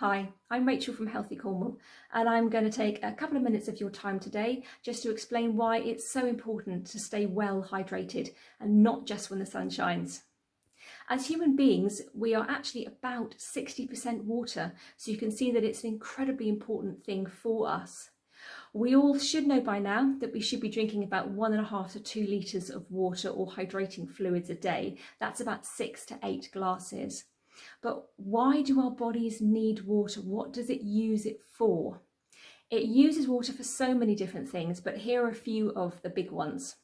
Hi, I'm Rachel from Healthy Cornwall, and I'm going to take a couple of minutes of your time today just to explain why it's so important to stay well hydrated and not just when the sun shines. As human beings, we are actually about 60% water, so you can see that it's an incredibly important thing for us. We all should know by now that we should be drinking about 1.5 to 2 litres of water or hydrating fluids a day. That's about 6 to 8 glasses. But why do our bodies need water? What does it use it for? It uses water for so many different things, but here are a few of the big ones.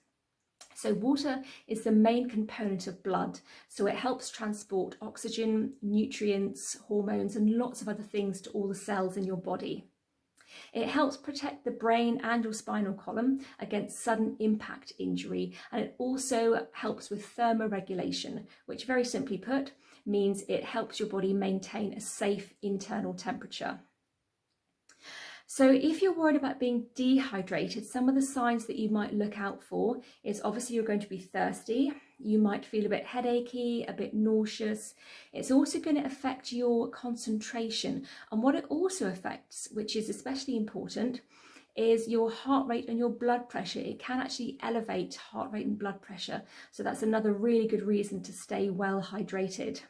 So water is the main component of blood, so it helps transport oxygen, nutrients, hormones, and lots of other things to all the cells in your body. It helps protect the brain and your spinal column against sudden impact injury, and it also helps with thermoregulation, which very simply put means it helps your body maintain a safe internal temperature. So if you're worried about being dehydrated, some of the signs that you might look out for is obviously you're going to be thirsty. You might feel a bit headachy, a bit nauseous. It's also going to affect your concentration. And what it also affects, which is especially important, is your heart rate and your blood pressure. It can actually elevate heart rate and blood pressure. So that's another really good reason to stay well hydrated.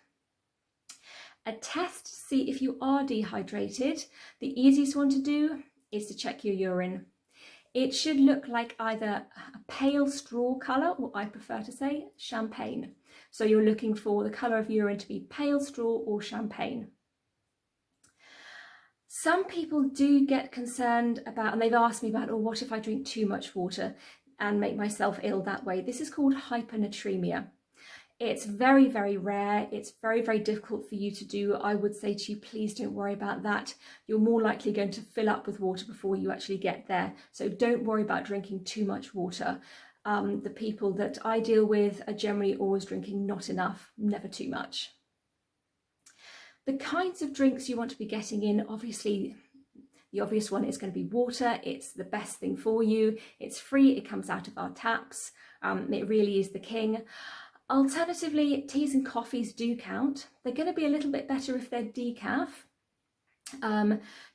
A test to see if you are dehydrated, the easiest one to do is to check your urine. It should look like either a pale straw colour, or I prefer to say champagne. So you're looking for the colour of urine to be pale straw or champagne. Some people do get concerned about, and they've asked me about, oh, what if I drink too much water and make myself ill that way? This is called hyponatremia. It's very, very rare. It's very, very difficult for you to do. I would say to you, please don't worry about that. You're more likely going to fill up with water before you actually get there. So don't worry about drinking too much water. The people that I deal with are generally always drinking not enough, never too much. The kinds of drinks you want to be getting in, obviously, the obvious one is going to be water. It's the best thing for you. It's free. It comes out of our taps. It really is the king. Alternatively, teas and coffees do count. They're going to be a little bit better if they're decaf.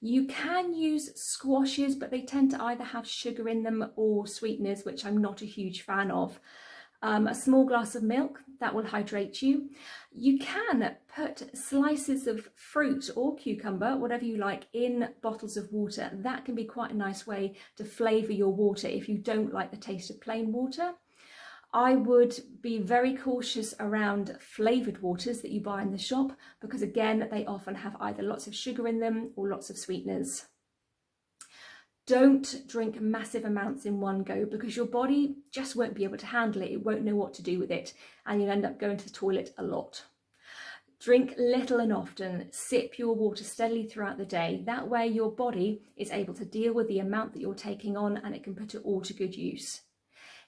You can use squashes, but they tend to either have sugar in them or sweeteners, which I'm not a huge fan of. A small glass of milk, that will hydrate you. You can put slices of fruit or cucumber, whatever you like, in bottles of water. That can be quite a nice way to flavour your water if you don't like the taste of plain water. I would be very cautious around flavoured waters that you buy in the shop, because again, they often have either lots of sugar in them or lots of sweeteners. Don't drink massive amounts in one go, because your body just won't be able to handle it. It won't know what to do with it, and you'll end up going to the toilet a lot. Drink little and often. Sip your water steadily throughout the day. That way your body is able to deal with the amount that you're taking on, and it can put it all to good use.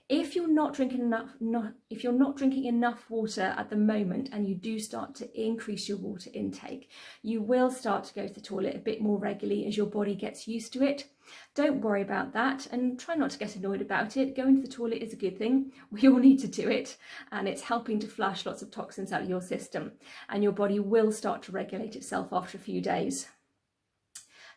If you're not drinking enough water at the moment, and you do start to increase your water intake, you will start to go to the toilet a bit more regularly as your body gets used to it. Don't worry about that, and try not to get annoyed about it. Going to the toilet is a good thing. We all need to do it, and it's helping to flush lots of toxins out of your system, and your body will start to regulate itself after a few days.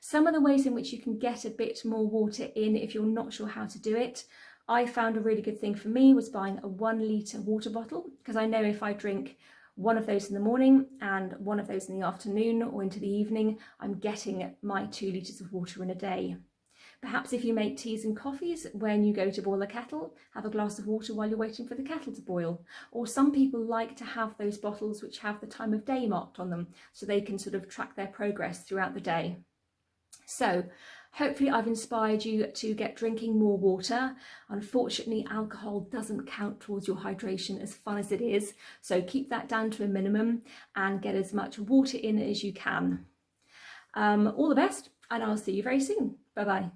Some of the ways in which you can get a bit more water in if you're not sure how to do it, I found a really good thing for me was buying a 1 litre water bottle, because I know if I drink one of those in the morning and one of those in the afternoon or into the evening, I'm getting my 2 litres of water in a day. Perhaps if you make teas and coffees, when you go to boil the kettle, have a glass of water while you're waiting for the kettle to boil. Or some people like to have those bottles which have the time of day marked on them, so they can sort of track their progress throughout the day. So hopefully I've inspired you to get drinking more water. Unfortunately, alcohol doesn't count towards your hydration, as fun as it is. So keep that down to a minimum and get as much water in as you can. All the best, and I'll see you very soon. Bye-bye.